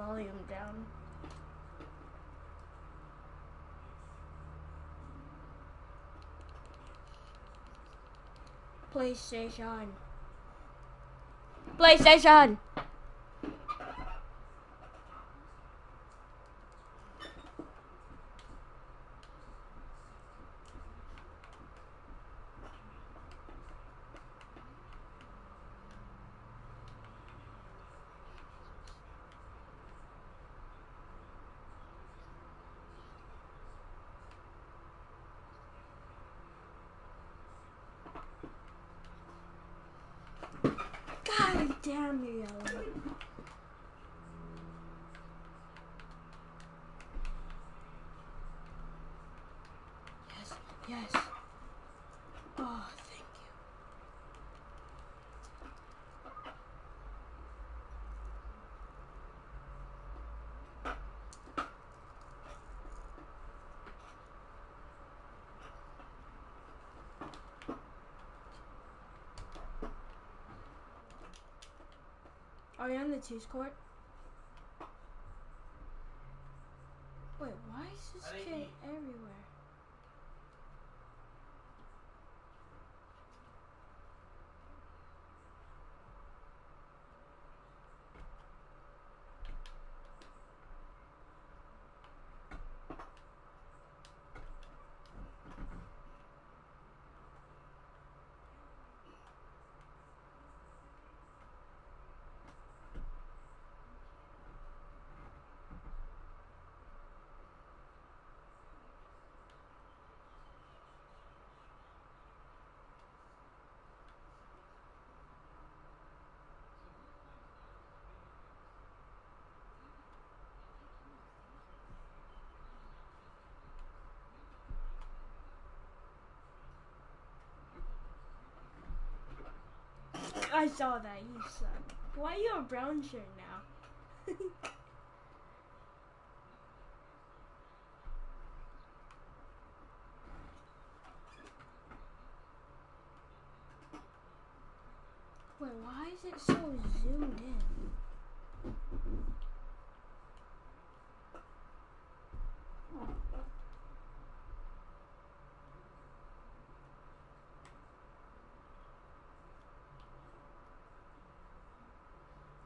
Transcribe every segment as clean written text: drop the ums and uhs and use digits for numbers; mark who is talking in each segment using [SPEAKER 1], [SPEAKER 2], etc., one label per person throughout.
[SPEAKER 1] volume down. PlayStation. PlayStation. God damn you, yellow. Yes, yes. Oh, thank you. Are you on the twos court? Wait, why is this kid everywhere? I saw that, you suck. Why are you a brown shirt now? Wait, why is it so zoomed in?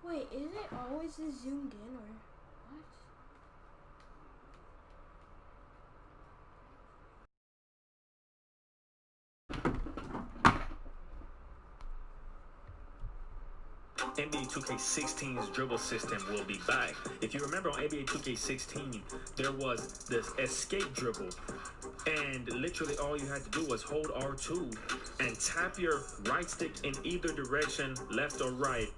[SPEAKER 1] Wait, is it always zoomed in or what?
[SPEAKER 2] NBA 2K16's dribble system will be back. If you remember on NBA 2K16, there was this escape dribble. And literally all you had to do was hold R2 and tap your right stick in either direction, left or right.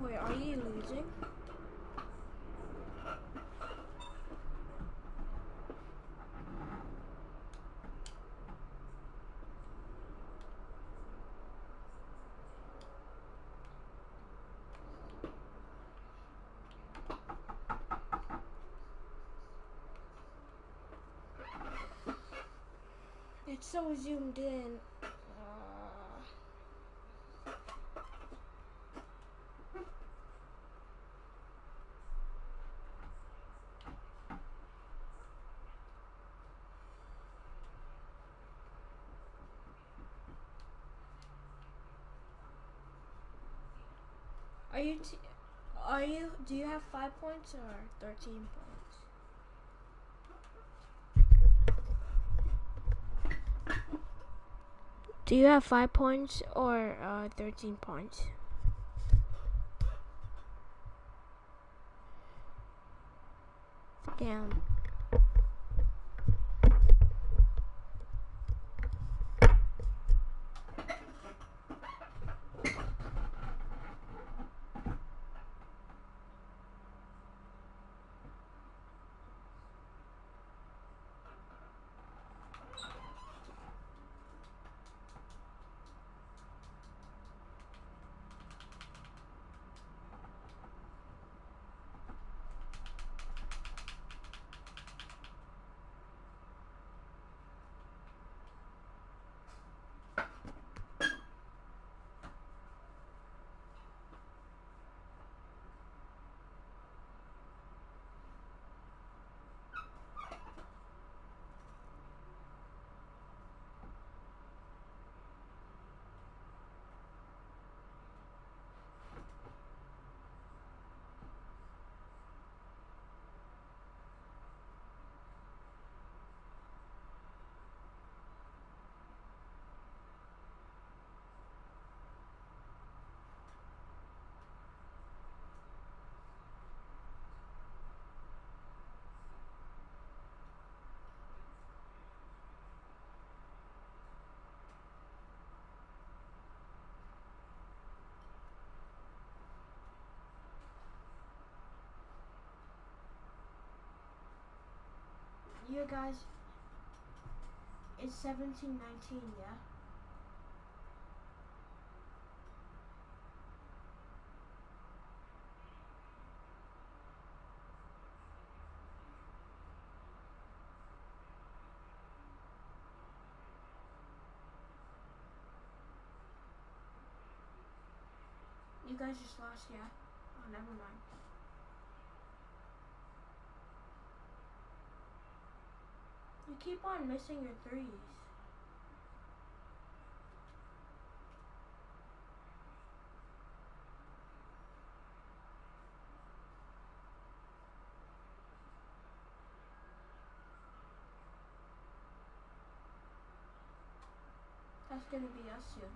[SPEAKER 1] Wait, are you losing? It's so zoomed in. Do you have 5 points or 13 points? Do you have 5 points or 13 points? Damn. You guys, it's 17-19, yeah? You guys just lost, yeah? Oh, never mind. You keep on missing your threes. That's gonna be us soon.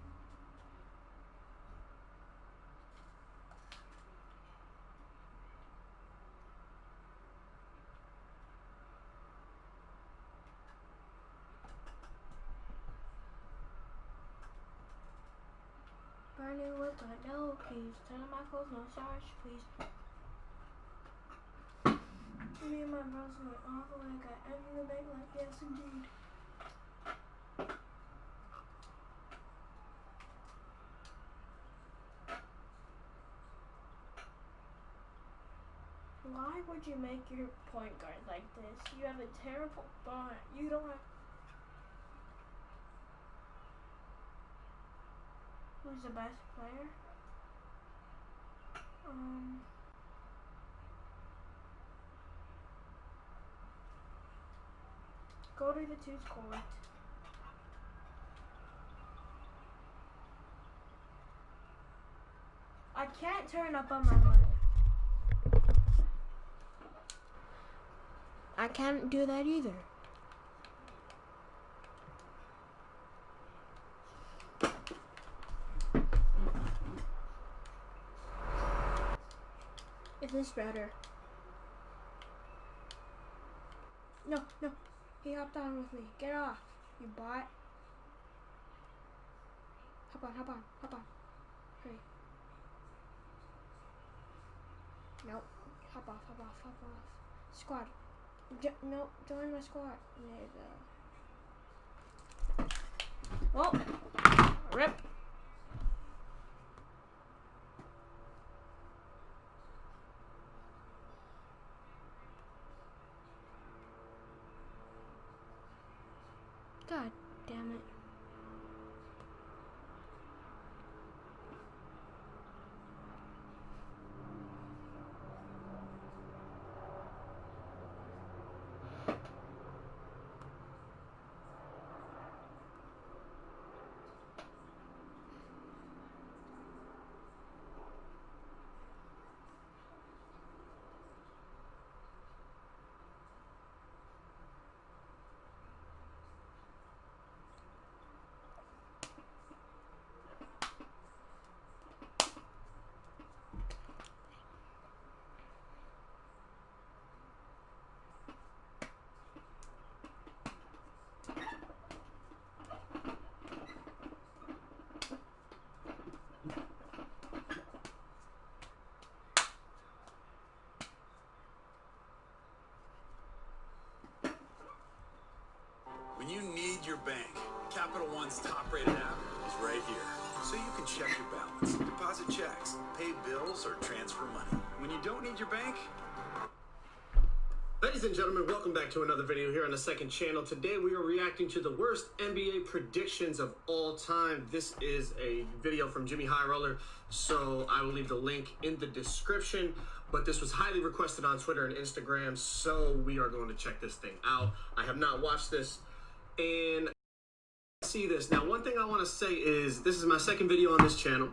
[SPEAKER 1] Burning with a no, please. Turn on my clothes, no showers, please. Me and my bros went all the way, got every the bank like yes indeed. Why would you make your point guard like this? You have a terrible ball. You don't have. Who's the best player? Go to the twos court. I can't turn up on my mic. I can't do that either. Is this better? No, no. He hopped on with me. Get off, you bot. Hop on, hop on, hop on. Hurry. Nope. Hop off, hop off, hop off. Squad. No, join my squad. There you go. Oh, rip. God damn it.
[SPEAKER 3] When you need your bank, Capital One's top-rated app is right here. So you can check your balance, deposit checks, pay bills, or transfer money. When you don't need your bank...
[SPEAKER 4] Ladies and gentlemen, welcome back to another video here on the second channel. Today we are reacting to the worst NBA predictions of all time. This is a video from Jimmy High Roller, so I will leave the link in the description. But this was highly requested on Twitter and Instagram, so we are going to check this thing out. I have not watched this, and see this. Now, one thing I want to say is this is my second video on this channel.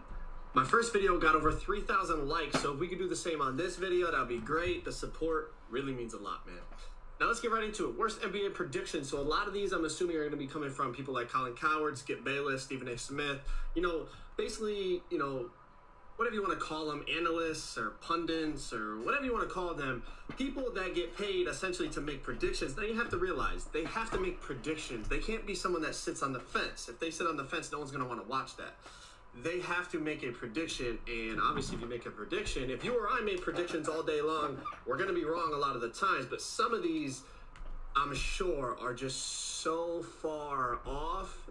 [SPEAKER 4] My first video got over 3,000 likes, so if we could do the same on this video, that would be great. The support really means a lot, man. Now let's get right into it. Worst NBA predictions. So a lot of these I'm assuming are going to be coming from people like Colin Cowherd, Skip Bayless, Stephen A. Smith. You know, basically, you know, whatever you want to call them, analysts or pundits or whatever you want to call them, people that get paid essentially to make predictions. Now you have to realize they have to make predictions. They can't be someone that sits on the fence. If they sit on the fence, no one's going to want to watch that. They have to make a prediction, and obviously if you make a prediction, if you or I made predictions all day long, we're going to be wrong a lot of the times, but some of these I'm sure, are just so far off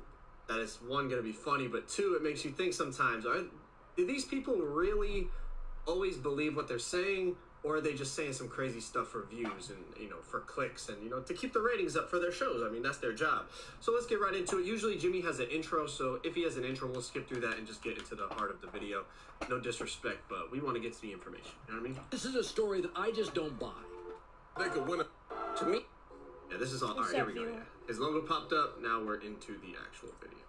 [SPEAKER 4] that it's, one, going to be funny, but two, it makes you think sometimes, do these people really always believe what they're saying, or are they just saying some crazy stuff for views and, you know, for clicks and, you know, to keep the ratings up for their shows? I mean, that's their job. So let's get right into it. Usually Jimmy has an intro, so if he has an intro, we'll skip through that and just get into the heart of the video. No disrespect, but we want to get to the information. You know what I mean?
[SPEAKER 5] This is a story that I just don't buy.
[SPEAKER 6] They could win a...
[SPEAKER 4] To me? Yeah, this is all right, here we go, yeah. His logo popped up, now we're into the actual video.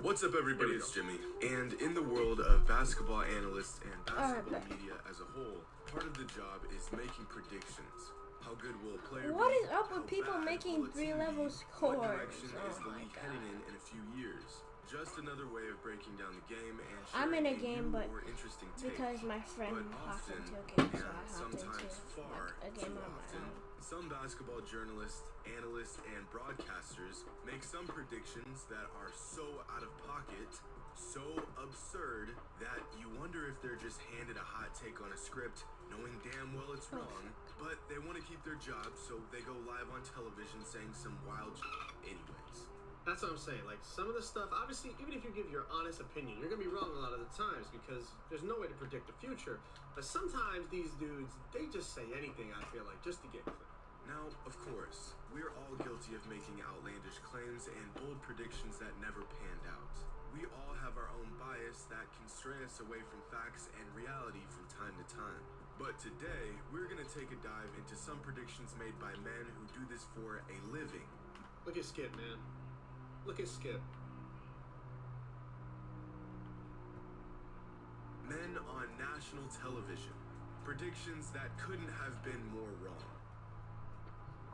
[SPEAKER 6] What's up, everybody? It's Jimmy. And in the world of basketball analysts and basketball media as a whole, part of the job is making predictions. How good will a player be?
[SPEAKER 1] What is up with people making 3-level scores?
[SPEAKER 6] What direction is the league heading in a few years? Just another way of breaking down the game and
[SPEAKER 1] I'm in a game, but
[SPEAKER 6] more interesting take.
[SPEAKER 1] because my friend hopped
[SPEAKER 6] often,
[SPEAKER 1] into a game, so I hopped
[SPEAKER 6] sometimes
[SPEAKER 1] into
[SPEAKER 6] far
[SPEAKER 1] a game
[SPEAKER 6] too
[SPEAKER 1] on my
[SPEAKER 6] often,
[SPEAKER 1] own.
[SPEAKER 6] some basketball journalists, analysts, and broadcasters make some predictions that are so out of pocket, so absurd, that you wonder if they're just handed a hot take on a script, knowing damn well it's wrong, but they want to keep their job, so they go live on television saying some wild anyways.
[SPEAKER 4] That's what I'm saying. Like, some of the stuff, obviously, even if you give your honest opinion, you're going to be wrong a lot of the times because there's no way to predict the future. But sometimes these dudes, they just say anything, I feel like, just to get clicks.
[SPEAKER 6] Now, of course, we're all guilty of making outlandish claims and bold predictions that never panned out. We all have our own bias that can stray us away from facts and reality from time to time. But today, we're going to take a dive into some predictions made by men who do this for a living.
[SPEAKER 4] Look at Skip, man. Look at Skip.
[SPEAKER 6] Men on national television. Predictions that couldn't have been more wrong.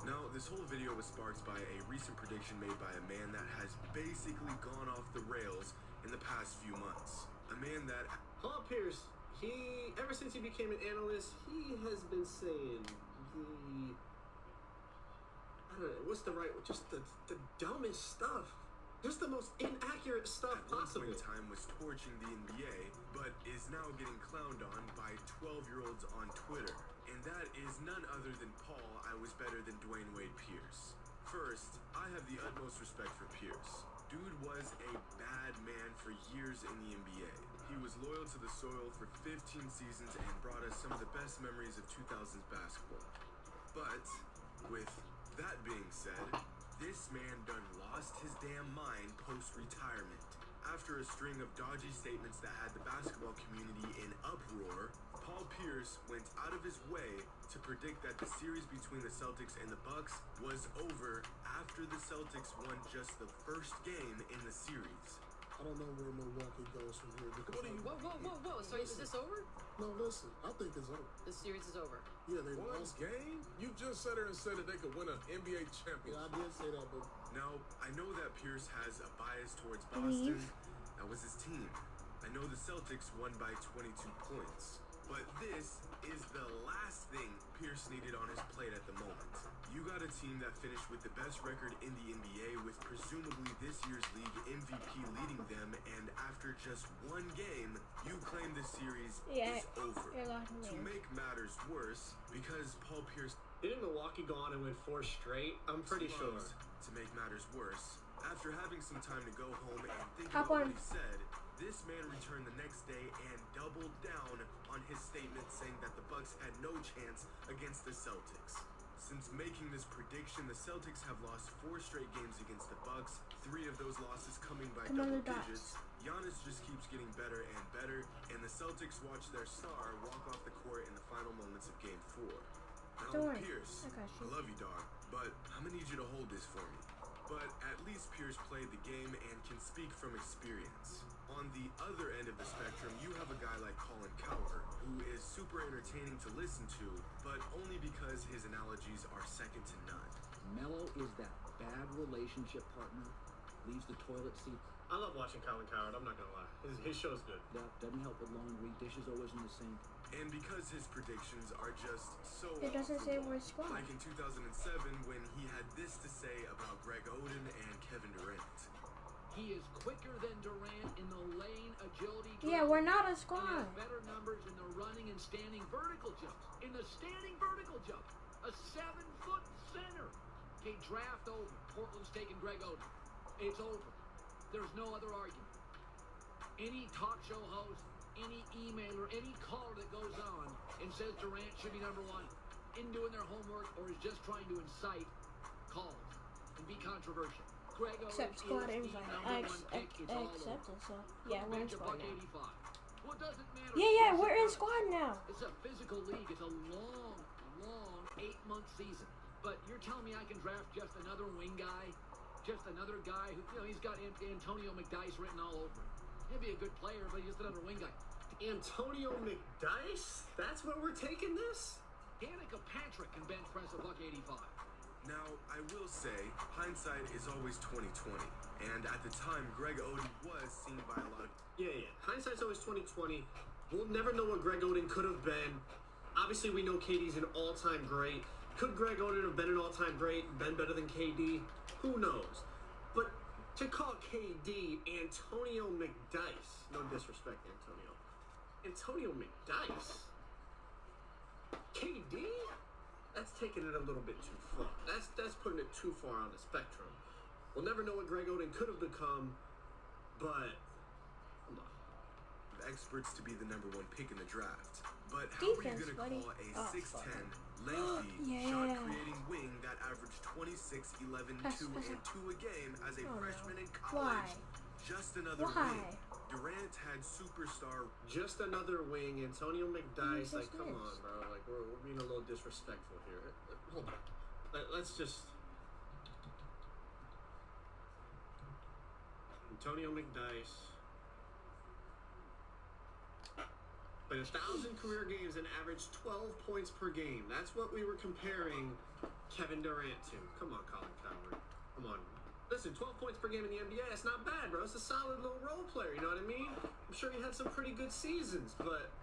[SPEAKER 6] Now, this whole video was sparked by a recent prediction made by a man that has basically gone off the rails in the past few months. A man that...
[SPEAKER 4] Paul Pierce, ever since he became an analyst, he has been saying what's the right, just the dumbest stuff. Just the most inaccurate stuff possible.
[SPEAKER 6] At one point in time was torching the NBA, but is now getting clowned on by 12-year-olds on Twitter. And that is none other than Paul, I was better than Dwayne Wade Pierce. First, I have the utmost respect for Pierce. Dude was a bad man for years in the NBA. He was loyal to the soil for 15 seasons and brought us some of the best memories of 2000s basketball. But, with that being said, this man done lost his damn mind post-retirement. After a string of dodgy statements that had the basketball community in uproar, Paul Pierce went out of his way to predict that the series between the Celtics and the Bucks was over after the Celtics won just the first game in the series.
[SPEAKER 7] I don't know where Milwaukee goes from here. Because
[SPEAKER 8] Whoa. So is this over?
[SPEAKER 7] No, listen. I think it's over.
[SPEAKER 8] The series is over.
[SPEAKER 7] Yeah, they
[SPEAKER 6] One
[SPEAKER 7] lost.
[SPEAKER 6] game?
[SPEAKER 9] You just sat there and said that they could win an NBA championship.
[SPEAKER 7] Yeah, I did say that, but
[SPEAKER 6] Now, I know that Pierce has a bias towards Boston. That was his team. I know the Celtics won by 22 points. But this is the last thing Pierce needed on his plate at the moment. You got a team that finished with the best record in the NBA, with presumably this year's league MVP leading them, and after just one game, you claim the series is over. To make matters worse, because Paul Pierce...
[SPEAKER 4] Didn't Milwaukee go on and win 4 straight? I'm pretty sure.
[SPEAKER 6] To make matters worse, after having some time to go home and think about what he said, this man returned the next day and doubled down on his statement saying that the Bucks had no chance against the Celtics. Since making this prediction, the Celtics have lost 4 straight games against the Bucks, 3 of those losses coming by double digits. Giannis just keeps getting better and better, and the Celtics watch their star walk off the court in the final moments of Game 4. Now, Pierce, I love you, dog, but I'm gonna need you to hold this for me. But at least Pierce played the game and can speak from experience. On the other end of the spectrum, you have a guy like Colin Cowherd, who is super entertaining to listen to, but only because his analogies are second to none.
[SPEAKER 5] Melo is that bad relationship partner, leaves the toilet seat.
[SPEAKER 4] I love watching Colin Cowherd, I'm not gonna lie. His show's good.
[SPEAKER 5] That doesn't help with laundry, dishes always in the sink.
[SPEAKER 6] And because his predictions are just so
[SPEAKER 1] It doesn't say where it's from.
[SPEAKER 6] like in 2007 when he had this to say about Greg Oden and Kevin Durant.
[SPEAKER 5] He is quicker than Durant in the lane agility.
[SPEAKER 1] Yeah, we're not a
[SPEAKER 5] He
[SPEAKER 1] squad.
[SPEAKER 5] has better numbers in the running and standing vertical jumps. In the standing vertical jump. A 7-foot center. Okay, draft over. Portland's taking Greg Oden. It's over. There's no other argument. Any talk show host, any emailer, any caller that goes on and says Durant should be number one, isn't doing their homework or is just trying to incite calls and be controversial. Greg Oden
[SPEAKER 1] Except squad
[SPEAKER 5] is the
[SPEAKER 1] invite.
[SPEAKER 5] number one pick. It's all
[SPEAKER 1] Accept
[SPEAKER 5] over.
[SPEAKER 1] it, so yeah, we're in
[SPEAKER 5] Bench a
[SPEAKER 1] squad
[SPEAKER 5] buck
[SPEAKER 1] now.
[SPEAKER 5] 85. Well, it doesn't matter.
[SPEAKER 1] Yeah, we're in squad now.
[SPEAKER 5] It's a physical league. It's a long 8-month season. But you're telling me I can draft just another wing guy? Just another guy who, he's got Antonio McDyess written all over him. He'll be a good player, but he's just another wing guy.
[SPEAKER 4] Antonio McDyess? That's where we're taking this?
[SPEAKER 5] Danica Patrick can bench press a buck 85.
[SPEAKER 6] Now, I will say, hindsight is always 20/20. And at the time, Greg Oden was seen by a lot of...
[SPEAKER 4] Yeah. Hindsight's always 20/20. We'll never know what Greg Oden could have been. Obviously, we know KD's an all-time great. Could Greg Oden have been an all-time great, been better than KD? Who knows? But to call KD Antonio McDyess, no disrespect, Antonio McDyess? KD? That's taking it a little bit too far. That's putting it too far on the spectrum. We'll never know what Greg Oden could have become, but come on.
[SPEAKER 6] experts to be the number one pick in the draft. But how are you going to call a 6'10", lengthy, shot-creating wing that averaged 26, 11, 2, and 2 a game as a freshman in college? Just another wing. Durant had superstar.
[SPEAKER 4] Just another wing. Antonio McDyess. Like, come on, bro. Like, we're being a little disrespectful here. Hold on. Let's just. Antonio McDyess. Played 1,000 career games and averaged 12 points per game. That's what we were comparing Kevin Durant to. Come on, Colin Cowherd. Come on. Listen, 12 points per game in the NBA, that's not bad, bro. It's a solid little role player, you know what I mean? I'm sure he had some pretty good seasons, but...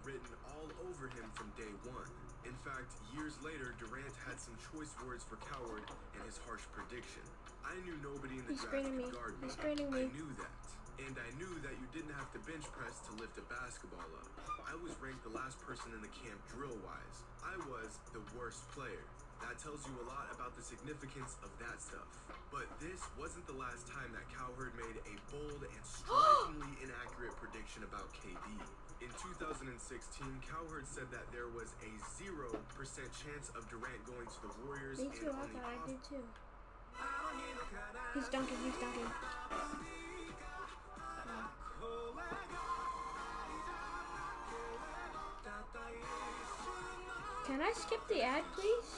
[SPEAKER 6] written all over him from day one. In fact, years later, Durant had some choice words for Cowherd in his harsh prediction. I knew nobody in the draft could guard me. I knew that. And I knew that you didn't have to bench press to lift a basketball up. I was ranked the last person in the camp drill-wise. I was the worst player. That tells you a lot about the significance of that stuff. But this wasn't the last time that Cowherd made a bold and strikingly inaccurate prediction about KD. In 2016, Cowherd said that there was a 0% chance of Durant going to the Warriors.
[SPEAKER 1] Me too, I thought I did too. He's dunking. Can I skip the ad, please?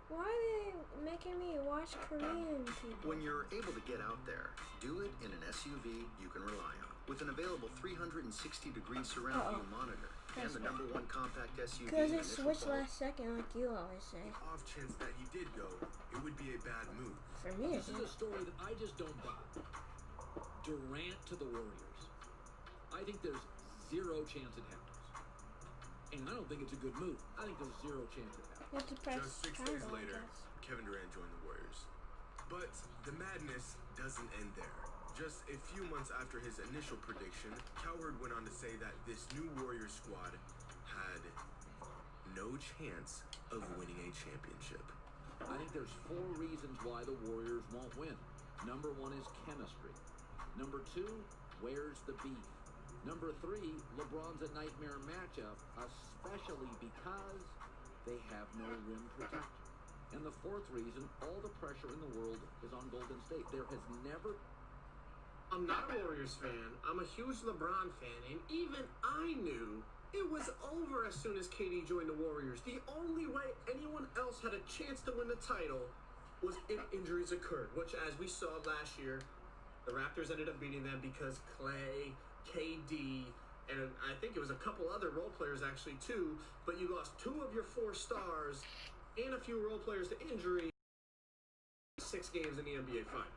[SPEAKER 1] Why are they making me watch Korean people?
[SPEAKER 10] When you're able to get out there, do it in an SUV you can rely on. With an available 360-degree surround view monitor and the #1 compact SUV.
[SPEAKER 1] Because it switched last second, like you always say.
[SPEAKER 6] The off chance that he did go, it would be a bad move.
[SPEAKER 1] For me,
[SPEAKER 5] this is a story that I just don't buy. Durant to the Warriors. I think there's 0 chance it happens. And I don't think it's a good move. I think there's 0 chance it happens.
[SPEAKER 1] You have to press
[SPEAKER 6] Just 6 days later, Kevin Durant joined the Warriors. But the madness doesn't end there. Just a few months after his initial prediction, Cowherd went on to say that this new Warriors squad had no chance of winning a championship.
[SPEAKER 5] I think there's 4 reasons why the Warriors won't win. Number 1 is chemistry. Number 2, where's the beef? Number 3, LeBron's a nightmare matchup, especially because they have no rim protection. And the 4th reason, all the pressure in the world is on Golden State. There has never...
[SPEAKER 4] I'm not a Warriors fan. I'm a huge LeBron fan, and even I knew it was over as soon as KD joined the Warriors. The only way anyone else had a chance to win the title was if injuries occurred, which, as we saw last year, the Raptors ended up beating them because Clay, KD, and I think it was a couple other role players actually too, but you lost 2 of your 4 stars and a few role players to injury. 6 games in the NBA Finals.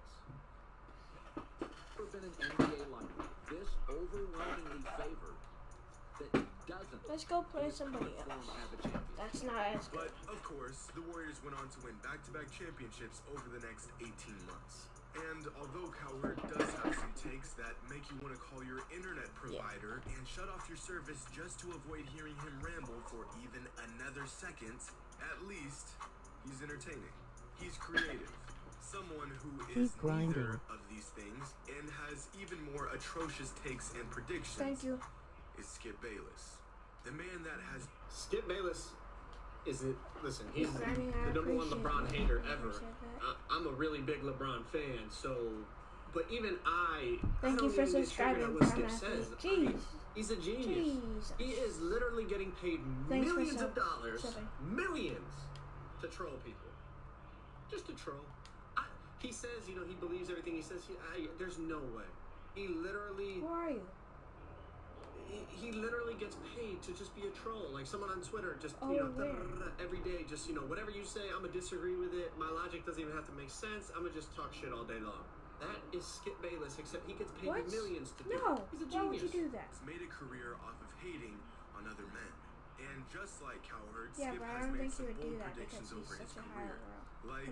[SPEAKER 5] Been an NBA lineup this overwhelmingly favored that doesn't.
[SPEAKER 1] Let's go play somebody else. That's not as good.
[SPEAKER 6] But of course, the Warriors went on to win back-to-back championships over the next 18 months. And although Cowherd does have some takes that make you want to call your internet provider and shut off your service just to avoid hearing him ramble for even another second, at least he's entertaining. He's creative. Someone who is neither of these things and has even more atrocious takes and predictions is Skip Bayless. The man that has...
[SPEAKER 4] Skip Bayless isn't... Listen, he's the number one LeBron hater ever. I'm a really big LeBron fan, so... But even I
[SPEAKER 1] Thank you for subscribing,
[SPEAKER 4] what Skip says. Jeez. He's a genius.
[SPEAKER 1] Jeez.
[SPEAKER 4] He is literally getting paid millions of dollars, millions, to troll people. Just to troll. He says, you know, he believes everything he says. There's no way. He literally...
[SPEAKER 1] Who are you?
[SPEAKER 4] He literally gets paid to just be a troll. Like someone on Twitter just, you know, every day, just, you know, whatever you say, I'm going to disagree with it. My logic doesn't even have to make sense. I'm going to just talk shit all day long. That is Skip Bayless, except he gets paid millions to do it. He's a genius.
[SPEAKER 1] Why would you do that?
[SPEAKER 6] He's made a career off of hating on other men. And just like Cowherd,
[SPEAKER 1] Yeah,
[SPEAKER 6] Skip
[SPEAKER 1] but I
[SPEAKER 6] has
[SPEAKER 1] don't
[SPEAKER 6] made
[SPEAKER 1] think he
[SPEAKER 6] some
[SPEAKER 1] would do
[SPEAKER 6] bold
[SPEAKER 1] that because
[SPEAKER 6] predictions
[SPEAKER 1] he's
[SPEAKER 6] over his
[SPEAKER 1] such a high
[SPEAKER 6] career. Like...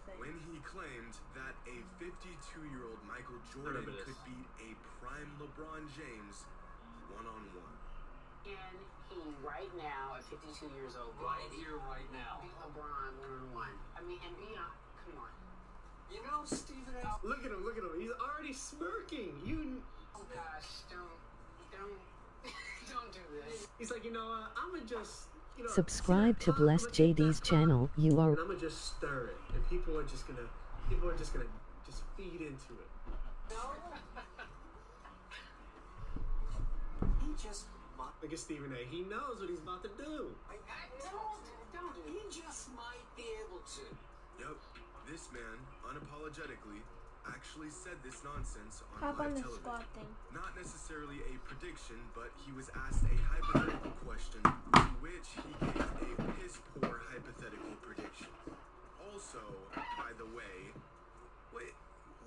[SPEAKER 1] thing.
[SPEAKER 6] When he claimed that a 52-year-old Michael Jordan could beat a prime LeBron James one-on-one.
[SPEAKER 8] And he, right now, at 52 years old,
[SPEAKER 5] right here, right now,
[SPEAKER 8] beat LeBron one-on-one. I mean, and beyond, come on.
[SPEAKER 5] You know, Stephen A.
[SPEAKER 4] Look at him, look at him. He's already smirking.
[SPEAKER 8] Oh gosh, don't do this.
[SPEAKER 4] He's like, you know, I'ma just... You know,
[SPEAKER 11] subscribe to BlessedJD's channel. You are.
[SPEAKER 4] And I'm gonna just stir it, and people are just gonna just feed into it.
[SPEAKER 5] No. He just.
[SPEAKER 4] Look at Stephen A. He knows what he's about to do.
[SPEAKER 5] Don't do it. He just might be able to.
[SPEAKER 6] Yep, this man unapologetically actually said this nonsense on
[SPEAKER 1] Hop
[SPEAKER 6] live
[SPEAKER 1] on the
[SPEAKER 6] television.
[SPEAKER 1] squad thing.
[SPEAKER 6] Not necessarily a prediction, but he was asked a hypothetical question to which he gave a piss-poor hypothetical prediction. Also, by the way, wait,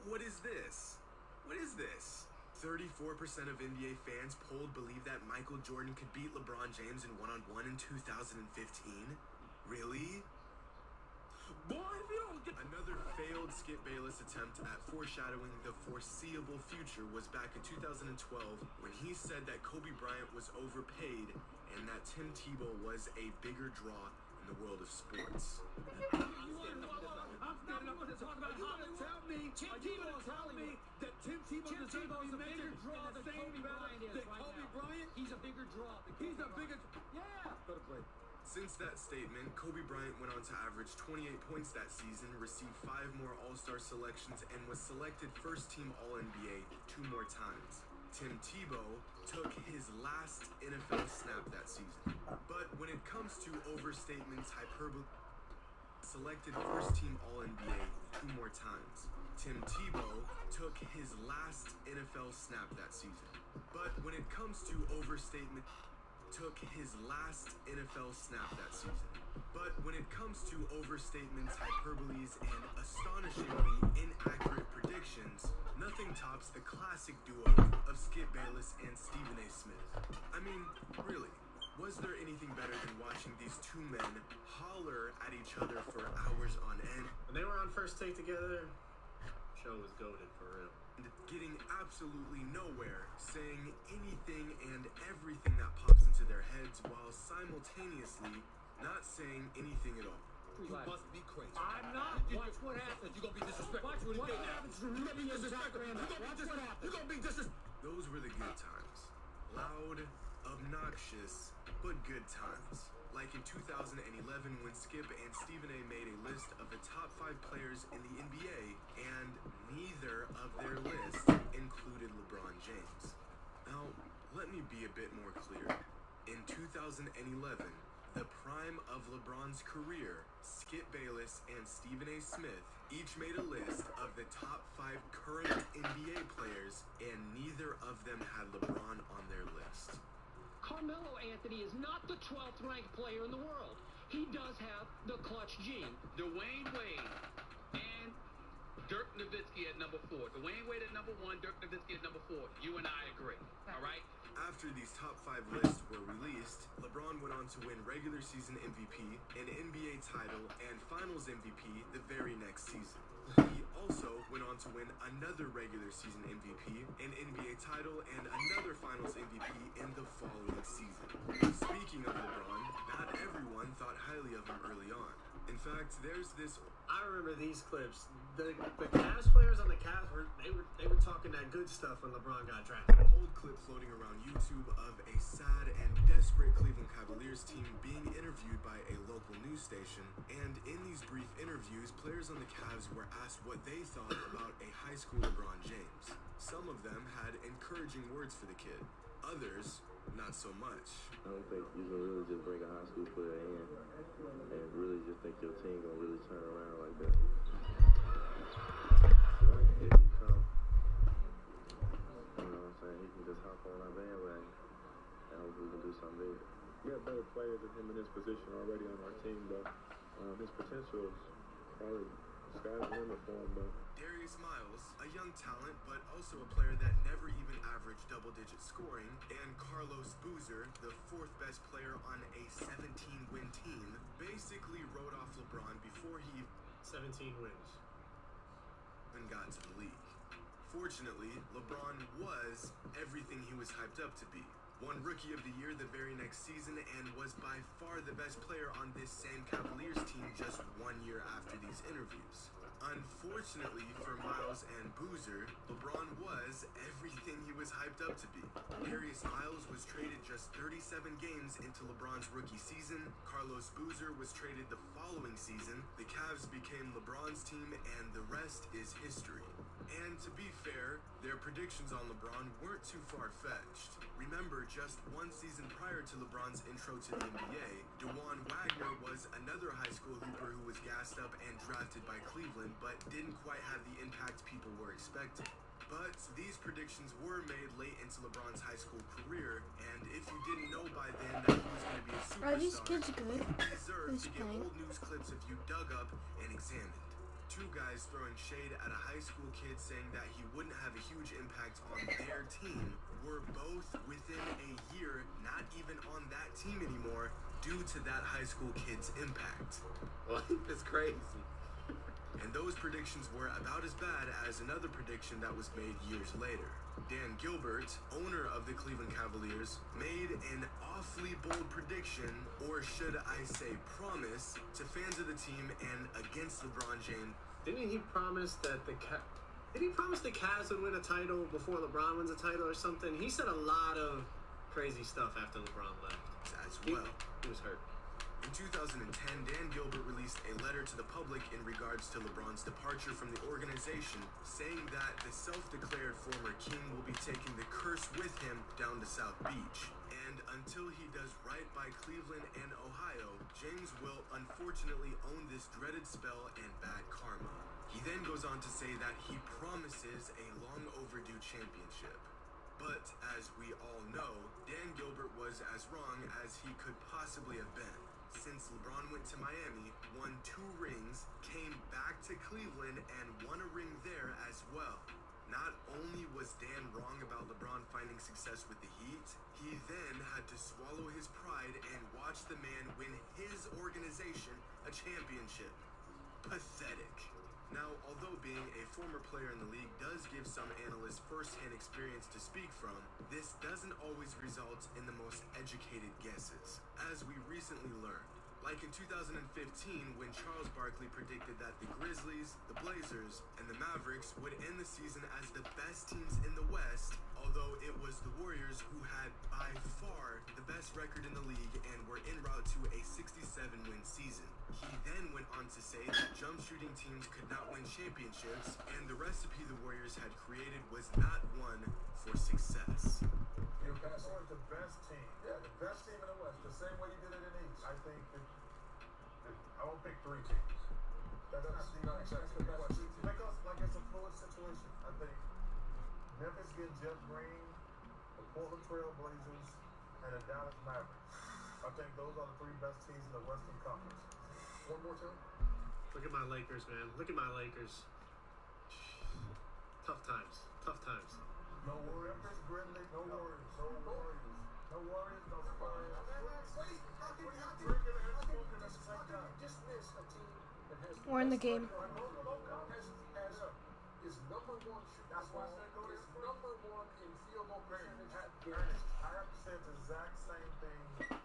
[SPEAKER 6] what is this? What is this? 34% of NBA fans polled believe that Michael Jordan could beat LeBron James in one-on-one in 2015? Really?
[SPEAKER 5] Boy, if you don't get...
[SPEAKER 6] Another failed Skip Bayless attempt at foreshadowing the foreseeable future was back in 2012 when he said that Kobe Bryant was overpaid and that Tim Tebow was a bigger draw in the world of sports.
[SPEAKER 5] I'm standing up to talk about Hollywood. Tell me, Tim Tebow tell me that Tim Tebow deserves to be a bigger draw than Kobe Bryant? He's a bigger draw. He's a bigger... Yeah. Go to break.
[SPEAKER 6] Since that statement, Kobe Bryant went on to average 28 points that season, received 5 more All-Star selections, and was selected first-team All-NBA 2 more times. Tim Tebow took his last NFL snap that season. But when it comes to overstatements, hyperbole, selected first-team All-NBA 2 more times. Tim Tebow took his last NFL snap that season. But when it comes to overstatement, took his last NFL snap that season. But when it comes to overstatements, hyperboles, and astonishingly inaccurate predictions, nothing tops the classic duo of Skip Bayless and Stephen A. Smith. I mean, really, was there anything better than watching these two men holler at each other for hours on end?
[SPEAKER 4] When they were on First Take together, show was goated for real.
[SPEAKER 6] Getting absolutely nowhere, saying anything and everything that pops into their heads while simultaneously not saying anything at all.
[SPEAKER 5] You must be crazy. I'm not. Watch what happens. You're going to be disrespectful. Watch what happens. You're going to be disrespectful. You're going to be disrespectful.
[SPEAKER 6] Those were the good times. Loud, obnoxious, but good times. Like in 2011 when Skip and Stephen A. made a list of the top 5 players in the NBA, and neither of their lists included LeBron James. Now, let me be a bit more clear. In 2011, the prime of LeBron's career, Skip Bayless and Stephen A. Smith each made a list of the top 5 current NBA players, and neither of them had LeBron on their list.
[SPEAKER 5] Carmelo Anthony is not the 12th ranked player in the world. He does have the clutch gene.
[SPEAKER 12] Dwayne Wade and Dirk Nowitzki at number 4. Dwayne Wade at number 1, Dirk Nowitzki at number 4. You and I agree. All right?
[SPEAKER 6] After these top 5 lists were released, LeBron went on to win regular season MVP and NBA NBA title and Finals MVP the very next season. He also went on to win another regular season MVP, an NBA title, and another Finals MVP in the following season. Speaking of LeBron, not everyone thought highly of him early on. In fact, there's this.
[SPEAKER 4] I remember these clips. The Cavs players on the Cavs were talking that good stuff when LeBron got drafted.
[SPEAKER 6] An old clip floating around YouTube of a sad and desperate Cleveland Cavaliers team being interviewed by a local news station. And in these brief interviews, players on the Cavs were asked what they thought about a high school LeBron James. Some of them had encouraging words for the kid. Others, not so much.
[SPEAKER 13] I don't think you can really just bring a high school player in and really just think your team gonna really turn around like that. Like if he come, you know what I'm saying, he can just hop on our bandwagon and hopefully we can do something big. We have better players than him in his position already on our team, but his potential is probably sky's the limit for him, though.
[SPEAKER 6] Darius Miles, a young talent, but also a player that never even averaged double-digit scoring, and Carlos Boozer, the fourth best player on a 17-win team, basically wrote off LeBron before he
[SPEAKER 4] 17 wins.
[SPEAKER 6] Even got to the league. Fortunately, LeBron was everything he was hyped up to be. Won Rookie of the Year the very next season and was by far the best player on this same Cavaliers team just 1 year after these interviews. Unfortunately for Miles and Boozer, LeBron was everything he was hyped up to be. Darius Miles was traded just 37 games into LeBron's rookie season. Carlos Boozer was traded the following season. The Cavs became LeBron's team and the rest is history. And to be fair, their predictions on LeBron weren't too far-fetched. Remember, just one season prior to LeBron's intro to the NBA, DeJuan Wagner was another high school hooper who was gassed up and drafted by Cleveland, but didn't quite have the impact people were expecting. But these predictions were made late into LeBron's high school career, and if you didn't know by then that he was going to be a superstar,
[SPEAKER 1] Are these kids good?
[SPEAKER 6] you deserve to get old news clips of you dug up and examined. Two guys throwing shade at a high school kid saying that he wouldn't have a huge impact on their team were both within a year not even on that team anymore due to that high school kid's impact.
[SPEAKER 4] Well, it's crazy.
[SPEAKER 6] And those predictions were about as bad as another prediction that was made years later. Dan Gilbert, owner of the Cleveland Cavaliers, made an awfully bold prediction, or should I say promise, to fans of the team and against LeBron James.
[SPEAKER 4] Didn't he promise that the Cavs would win a title before LeBron wins a title or something? He said a lot of crazy stuff after LeBron left.
[SPEAKER 6] As well.
[SPEAKER 4] He was hurt.
[SPEAKER 6] In 2010, Dan Gilbert released a letter to the public in regards to LeBron's departure from the organization, saying that the self-declared former king will be taking the curse with him down to South Beach. And until he does right by Cleveland and Ohio, James will unfortunately own this dreaded spell and bad karma. He then goes on to say that he promises a long overdue championship. But as we all know, Dan Gilbert was as wrong as he could possibly have been. Since LeBron went to Miami, won 2 rings, came back to Cleveland, and won a ring there as well. Not only was Dan wrong about LeBron finding success with the Heat, he then had to swallow his pride and watch the man win his organization a championship. Pathetic. Now, although being a former player in the league does give some analysts first-hand experience to speak from, this doesn't always result in the most educated guesses, as we recently learned. Like in 2015, when Charles Barkley predicted that the Grizzlies, the Blazers, and the Mavericks would end the season as the best teams in the West, although it was the Warriors who had by far the best record in the league and were en route to a 67-win season. He then went on to say that jump shooting teams could not win championships, and the recipe the Warriors had created was not one for success.
[SPEAKER 9] You're passing with the best team. Yeah, the best team in the West. The same way you did it in the East. I think I won't pick 3 teams. That's not the best team. Because like it's a fluid situation. I think Memphis getting Jeff Green, the Portland Trail Blazers, and the Dallas Mavericks. I think those are the 3 best teams in the Western Conference. One more time.
[SPEAKER 4] Look at my Lakers, man. Look at my Lakers. Tough times. Tough times.
[SPEAKER 9] No Warriors. Memphis Grizzlies. No Warriors. No Warriors. No Warriors. No Spurs. Wait, how can you spoken at the same time?
[SPEAKER 1] We're in the game.
[SPEAKER 9] Is number one shooting the ball. Is number one in field goal percentage at Ernest, I have to say the exact same thing.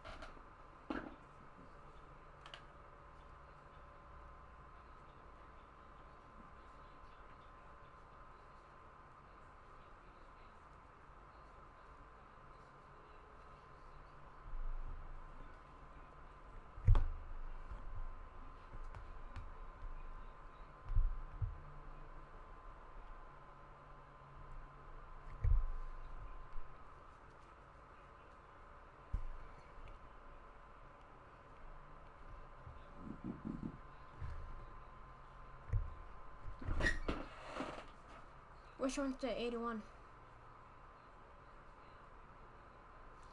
[SPEAKER 1] Which one's the 81?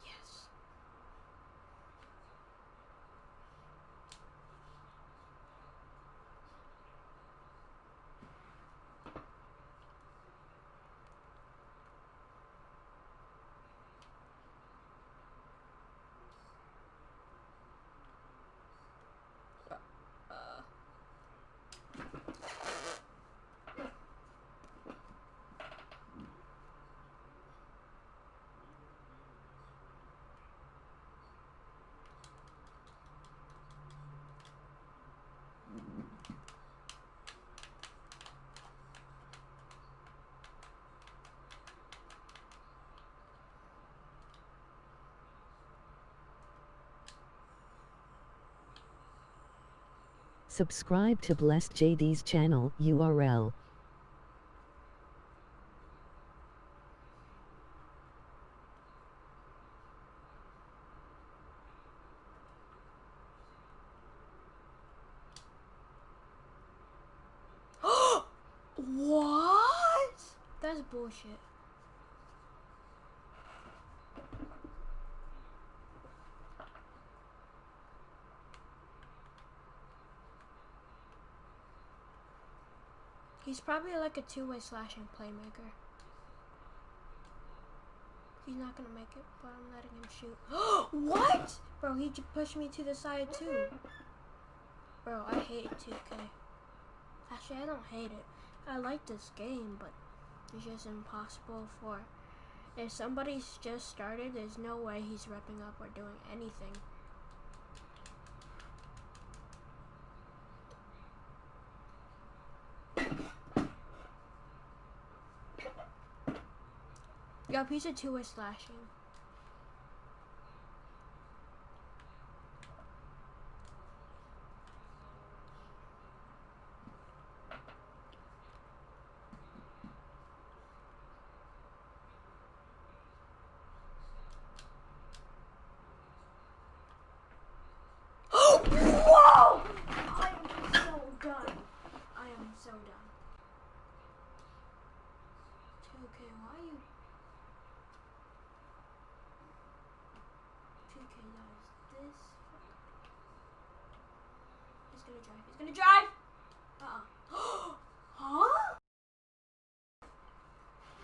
[SPEAKER 1] Yes.
[SPEAKER 11] Subscribe to BlessedJD's channel URL.
[SPEAKER 1] What? That's bullshit. He's probably like a two-way slashing playmaker. He's not gonna make it, but I'm letting him shoot. What? Bro, he just pushed me to the side too. Bro, I hate 2K. Actually, I don't hate it. I like this game, but it's just impossible for... If somebody's just started, there's no way he's repping up or doing anything. Yup, he's a two-way slashing. Whoa! I am so done. I am so done. 2K, why are you... 2K does this. He's gonna drive. He's gonna drive! Huh?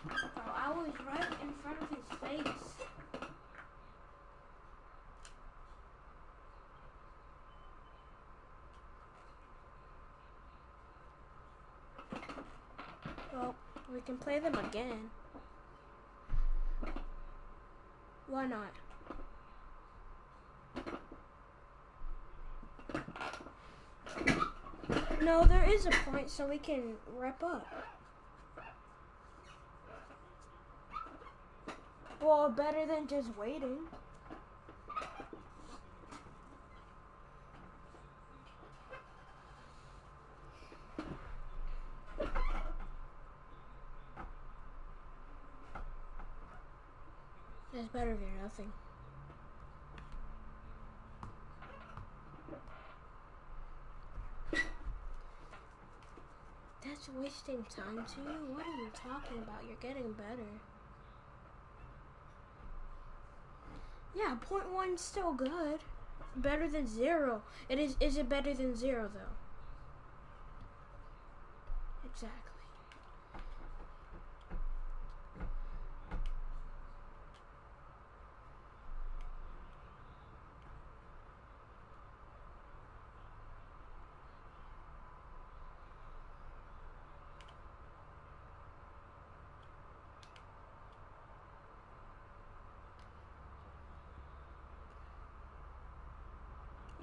[SPEAKER 1] Bro, I was right in front of his face. Well, we can play them again. Why not? No, there is a point so we can wrap up. Well, better than just waiting. It's better than nothing. That's wasting time to you? What are you talking about? You're getting better. Yeah, 0.1's still good. Better than 0. Is it better than 0 though? Exactly.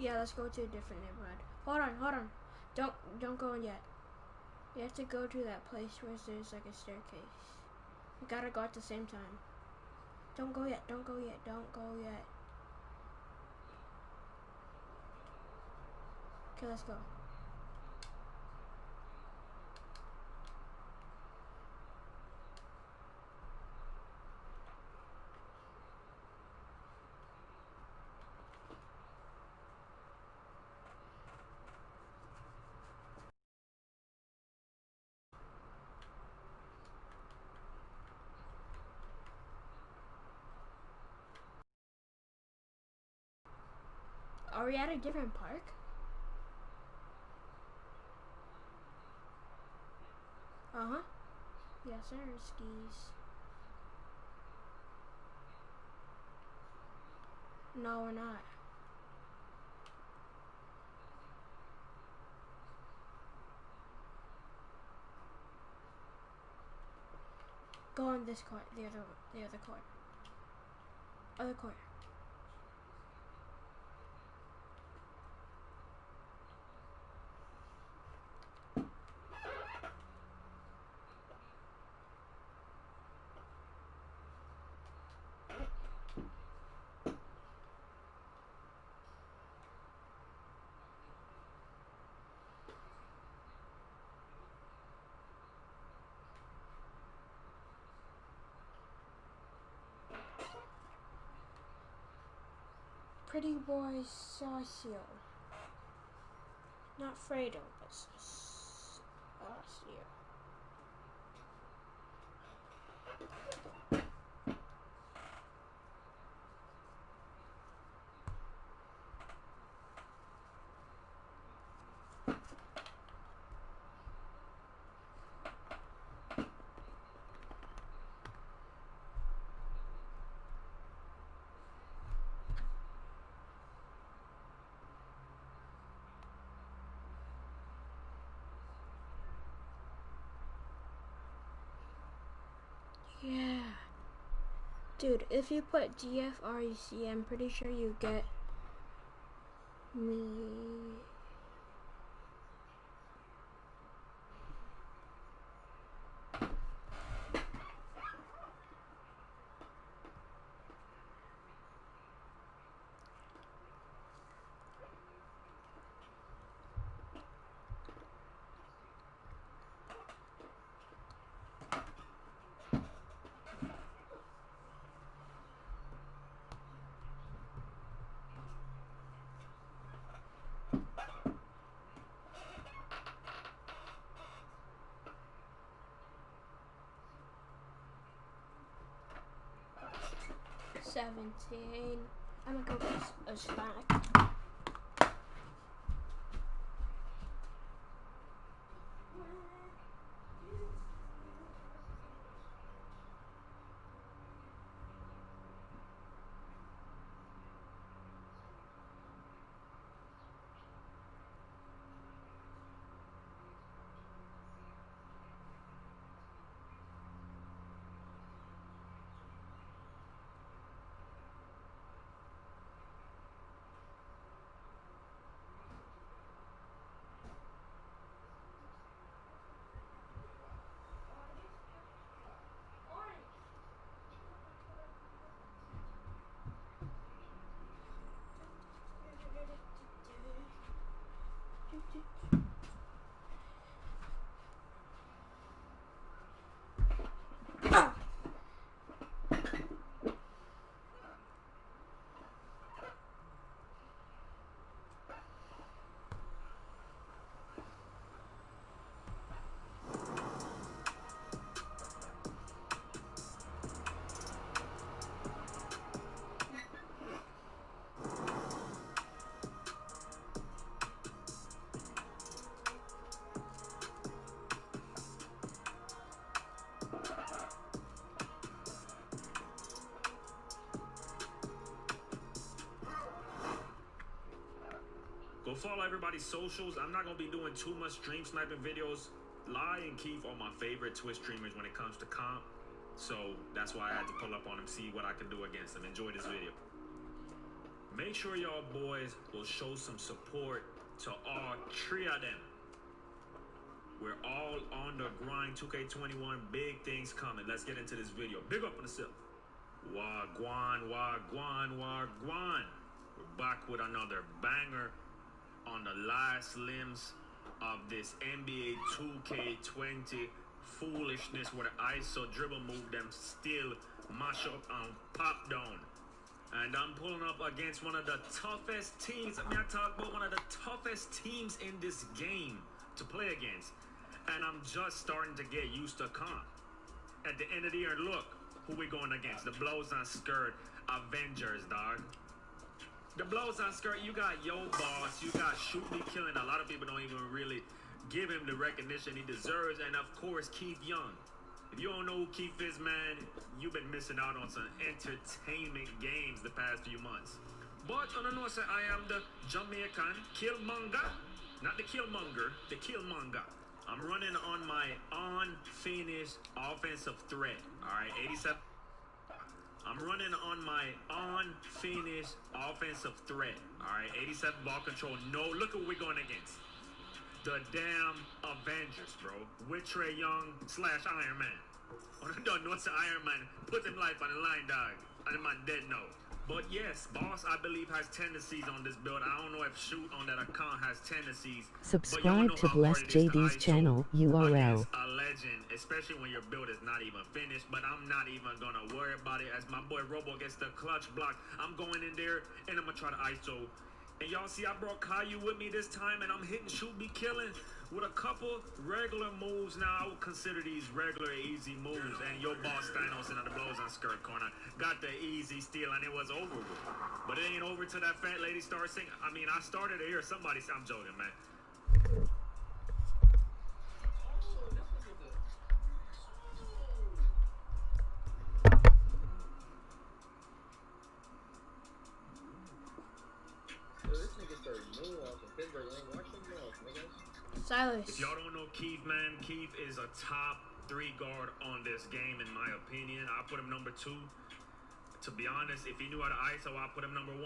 [SPEAKER 1] Yeah, let's go to a different neighborhood. Hold on. Don't go in yet. You have to go to that place where there's like a staircase. You gotta go at the same time. Don't go yet. Okay, let's go. Are we at a different park? Uh-huh. Yes, sir, skis. No, we're not. Go on this court, the other court. Other court. Pretty boy Saucio. Not Fredo, but Saucio. Yeah. Dude, if you put DFREC, I'm pretty sure you get me. I'm gonna go get a snack.
[SPEAKER 2] Go follow everybody's socials. I'm not gonna be doing too much stream sniping videos. Lai and Keith are my favorite Twitch streamers when it comes to comp. So that's why I had to pull up on them, see what I can do against them. Enjoy this video. make sure y'all boys will show some support to all three of them. We're all on the grind. 2K21, big things coming. Let's get into this video. Big up on the self. Wagwan, wagwan, wagwan. We're back with another banger on the last limbs of this NBA 2K20 foolishness where the ISO dribble move them still mash up and pop down. And I'm pulling up against one of the toughest teams. I mean, I talk about one of the toughest teams in this game to play against. And I'm just starting to get used to comp. At the end of the year, look who we going against. The blows on skirt Avengers, dog. The blows on skirt, you got Yo Boss, you got Shoot Me Killing. A lot of people don't even really give him the recognition he deserves. And of course, Keith Young. If you don't know who Keith is, man, you've been missing out on some entertainment games the past few months. But on the north side, I am the Jamaican Killmonger. Not the Killmonger, the Killmonger. I'm running on my unfinished offensive threat. All right, 87. I'm running on my unfinished offensive threat. All right, 87 ball control. No, look at what we're going against. The damn Avengers, bro. With Trae Young / Iron Man. On the north side, Iron Man puts him life on the line, dog. I'm my dead note. But yes, Boss, I believe, has tendencies on this build. I don't know if Shoot on that account has tendencies.
[SPEAKER 11] Subscribe to BlessedJD's channel URL.
[SPEAKER 2] A legend, especially when your build is not even finished. But I'm not even going to worry about it. As my boy Robo gets the clutch block, I'm going in there and I'm going to try to ISO. And y'all see I brought Caillou with me this time, and I'm hitting Shoot Me Killing with a couple regular moves. Now, I would consider these regular easy moves. And Yo Boss Thanos in the blows on skirt corner got the easy steal, and it was over with. But it ain't over till that fat lady starts singing. I mean, I started to hear somebody say, I'm joking, man.
[SPEAKER 1] Silas.
[SPEAKER 2] If y'all don't know Keith, man, Keith is a top 3 guard on this game, in my opinion. I put him number 2. To be honest, if he knew how to ISO, I put him number 1.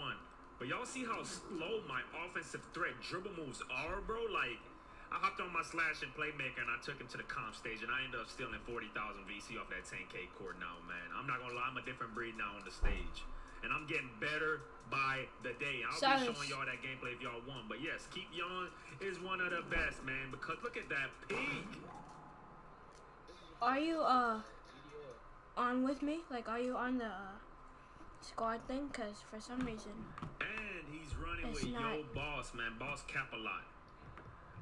[SPEAKER 2] But y'all see how slow my offensive threat dribble moves are, bro? Like, I hopped on my slash and playmaker, and I took him to the comp stage, and I ended up stealing 40,000 VC off that 10K court now, man. I'm not gonna lie, I'm a different breed now on the stage. And I'm getting better by the day. I'll be showing y'all that gameplay if y'all want. But yes, Keith Young is one of the best, man. Because look at that peak.
[SPEAKER 1] Are you on with me? Like, are you on the squad thing? Because for some reason.
[SPEAKER 2] And he's running with Yo Boss, man. Boss cap a lot.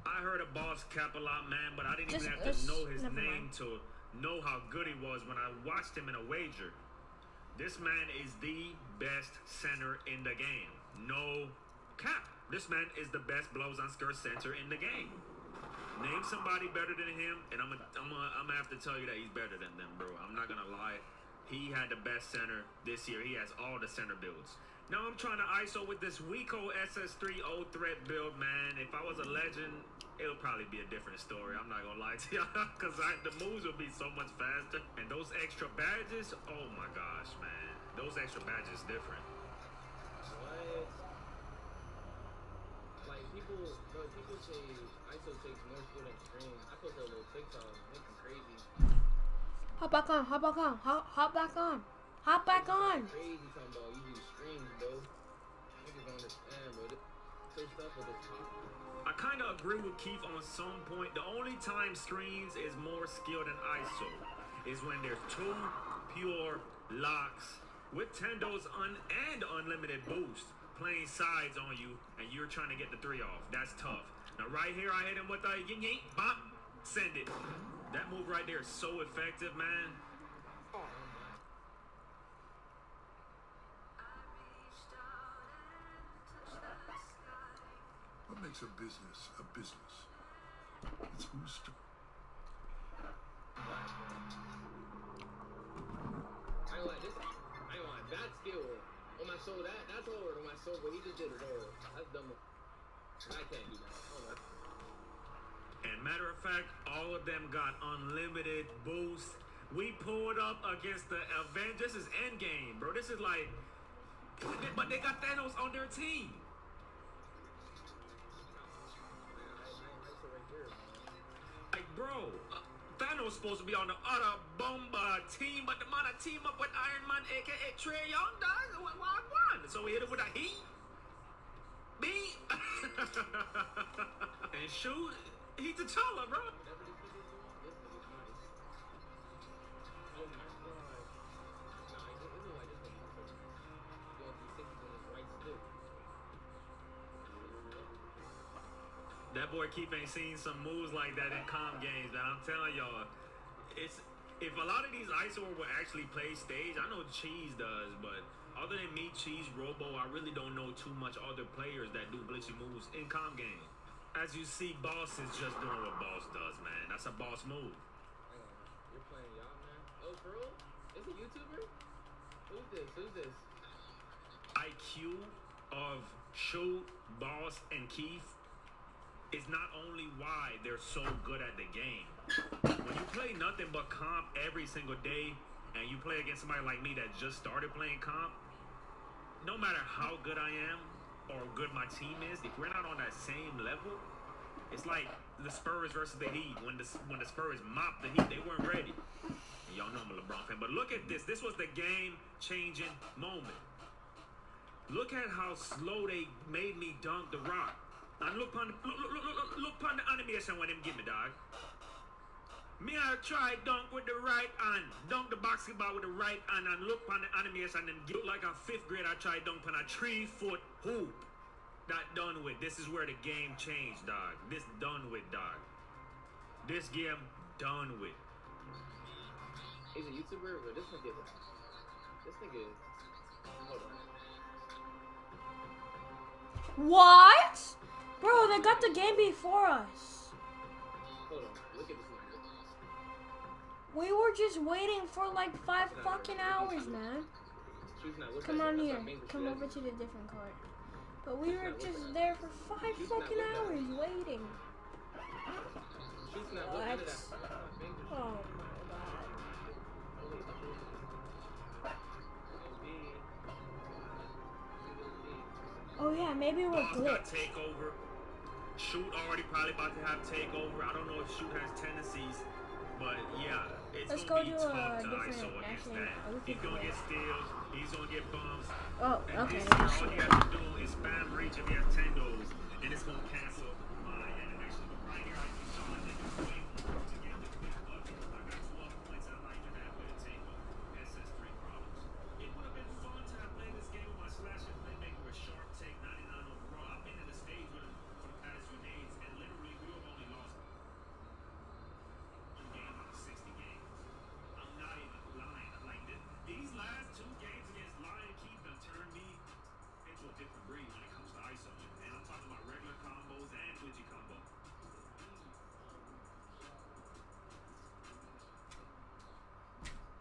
[SPEAKER 2] I heard of Boss cap a lot, man, but I didn't even have to know his name to know how good he was when I watched him in a wager. This man is the best center in the game. No cap. This man is the best blows on skirt center in the game. Name somebody better than him, and I'm gonna have to tell you that he's better than them, bro. I'm not gonna lie. He had the best center this year. He has all the center builds. Now I'm trying to ISO with this Weeko SS3 old threat build, man. If I was a legend, it'll probably be a different story. I'm not gonna lie to y'all, because the moves will be so much faster. And those extra badges, oh my gosh, man. Those extra badges different.
[SPEAKER 13] What? Like, people say ISO takes more skill than stream. I put that little TikTok, making crazy.
[SPEAKER 1] Hop back on, hop back on, hop back on. Hop back on.
[SPEAKER 13] Crazy talking about you use streams, bro. Niggas don't understand, bro. This stuff with this top.
[SPEAKER 2] I kind of agree with Keith on some point. The only time screens is more skill than ISO is when there's 2 pure locks with Tendo's and unlimited boost playing sides on you, and you're trying to get the 3 off. That's tough. Now right here, I hit him with a ying, bop, send it. That move right there is so effective, man.
[SPEAKER 9] What makes a business a business? It's who's
[SPEAKER 13] I ain't like this. I ain't like that skill on my soul. That's hard on my soul, but he just did it all. That's dumb. I can't do that. I don't know.
[SPEAKER 2] And matter of fact, all of them got unlimited boost. We pulled up against the Avengers. This is endgame, bro. This is like But they got Thanos on their team. Like, bro, Thanos supposed to be on the other Bomba team, but the man I team up with Iron Man, aka Trey Young, dog. Why won? So we hit it with a heat. Me and shoot, he's the T'Challa, bro. That boy Keith ain't seen some moves like that in comp games, man. I'm telling y'all, it's if a lot of these ISO will actually play stage, I know Cheese does, but other than me, Cheese, Robo, I really don't know too much other players that do glitchy moves in comp game. As you see, Boss is just doing what Boss does, man. That's a Boss move.
[SPEAKER 14] You're playing y'all, man. Oh, for real? It's a YouTuber? Who's this? Who's this?
[SPEAKER 2] IQ of Shoot, Boss, and Keith is not only why they're so good at the game. When you play nothing but comp every single day, and you play against somebody like me that just started playing comp, no matter how good I am or good my team is, if we're not on that same level, it's like the Spurs versus the Heat. When the Spurs mopped the Heat, they weren't ready. And y'all know I'm a LeBron fan, but look at this. This was the game-changing moment. Look at how slow they made me dunk the rock. And look on the animation when them give me, dog. Me, I try dunk with the right hand, dunk the basketball with the right hand, and look on the animation and look like a 5th grade. I try dunk on a 3-foot hoop. That done with. This is where the game changed, dog. This done with, dog. This game done with.
[SPEAKER 14] He's a YouTuber, but this nigga is. Hold on.
[SPEAKER 1] What? Bro, they got the game before us.
[SPEAKER 14] Hold on. Look at this nigga.
[SPEAKER 1] We were just waiting for like 5 fucking hours, man. Come on here. Come over to the different card. But we were just there for 5 fucking hours waiting. What? Oh my god. Oh yeah, maybe we're glitched.
[SPEAKER 2] Takeover. Shoot already probably about to have takeover. I don't know if Shoot has tendencies, but yeah, it's gonna be tough to ISO against that. He's gonna get steals. He's gonna get bumps.
[SPEAKER 1] Oh,
[SPEAKER 2] and
[SPEAKER 1] okay.
[SPEAKER 2] This year, all you have to do is spam reach if you have Tendos, and it's gonna cancel my animation. But right here, I can show my niggas way more to get the quick bucket. I got 12 points. I'm not even halfway to takeover. SS3 problems. It would have been fun to have played this game with my slasher playmaker with Sharp Take 99 overall. I've been in the stage with him for the past few days, and literally we have only lost one game out of 60 games. I'm not even lying. I'm like, these last 2 games against Lion Keith have turned me into a different breed when it comes to ISO. And I'm talking about regular combos and glitchy combo.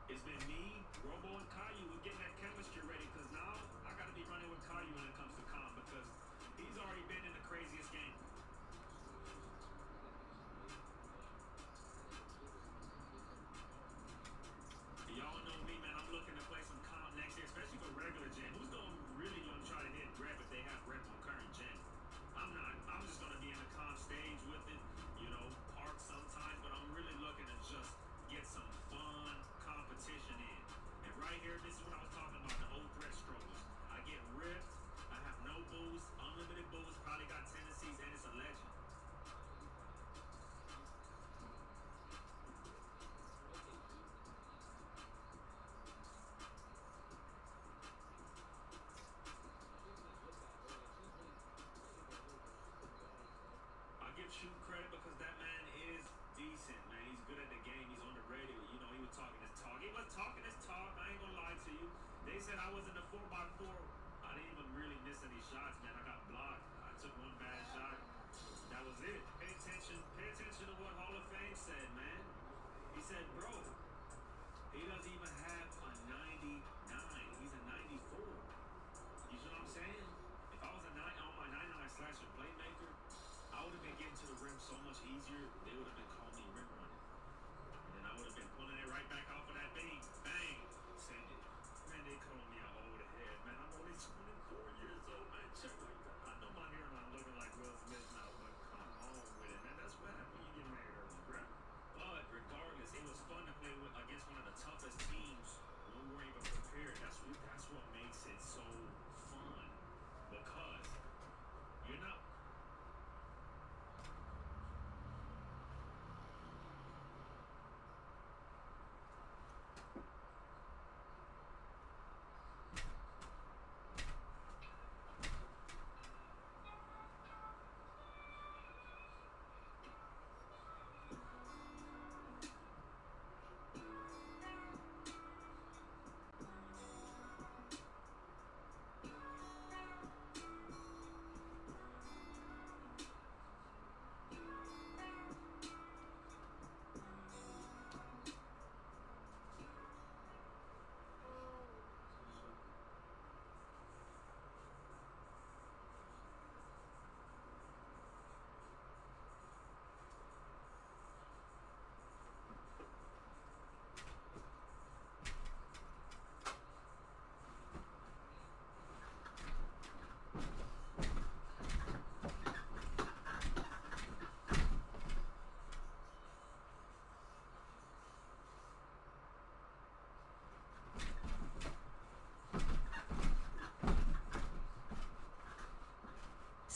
[SPEAKER 2] It's been me, Robo, and Caillou. We're getting that chemistry ready because now I got to be running with Caillou when it comes to comp because he's already been in the craziest game. Y'all know me, man. I'm looking to play some comp next year, especially for regular gen. Who's really gonna try to hit rep if they have rep on current gen? I'm not. I'm just gonna be in the comp stage with it, park sometimes. But I'm really looking to just get some fun competition in. And right here, this is what I was talking about, the old threat struggles. I get ripped. I have no boost, unlimited boost. Probably got tendencies, and it's a legend. Shoot credit because that man is decent, man. He's good at the game. He's on the radio. He was talking his talk. He was talking his talk. I ain't gonna lie to you. They said I was in the 4x4. I didn't even really miss any shots, man. I got blocked. I took one bad shot. That was it. Pay attention to what Hall of Fame said, man. He said, bro, he doesn't even have a 99. He's a 94. You see what I'm saying? If I was on my 99 slasher playmaker, I would have been getting to the rim so much easier. They would have been calling me rim running. And then I would have been pulling it right back off of that thing. Bang. Send it. Man, they calling me an old head, man. I'm only 20.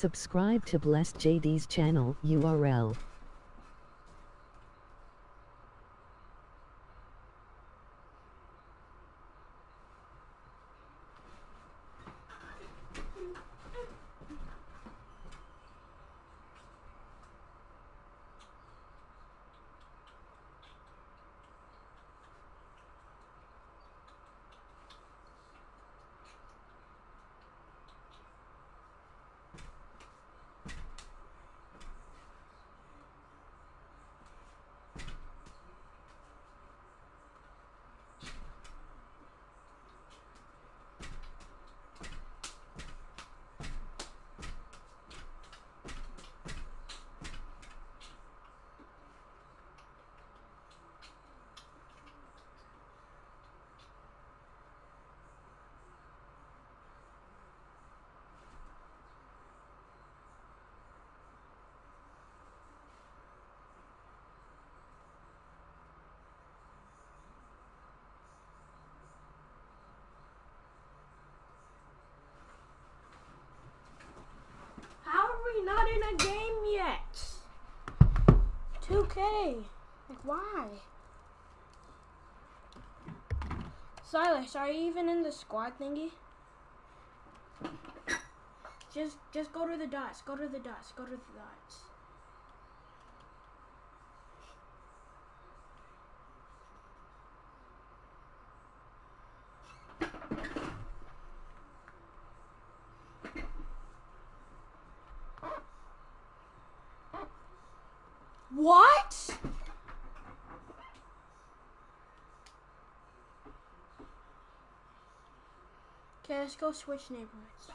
[SPEAKER 11] Subscribe to BlessedJD's channel URL.
[SPEAKER 1] Not in a game yet. 2K. Like, why? Silas, are you even in the squad thingy? Just go to the dots. Go to the dots. Go to the dots. What? Okay, let's go switch neighborhoods.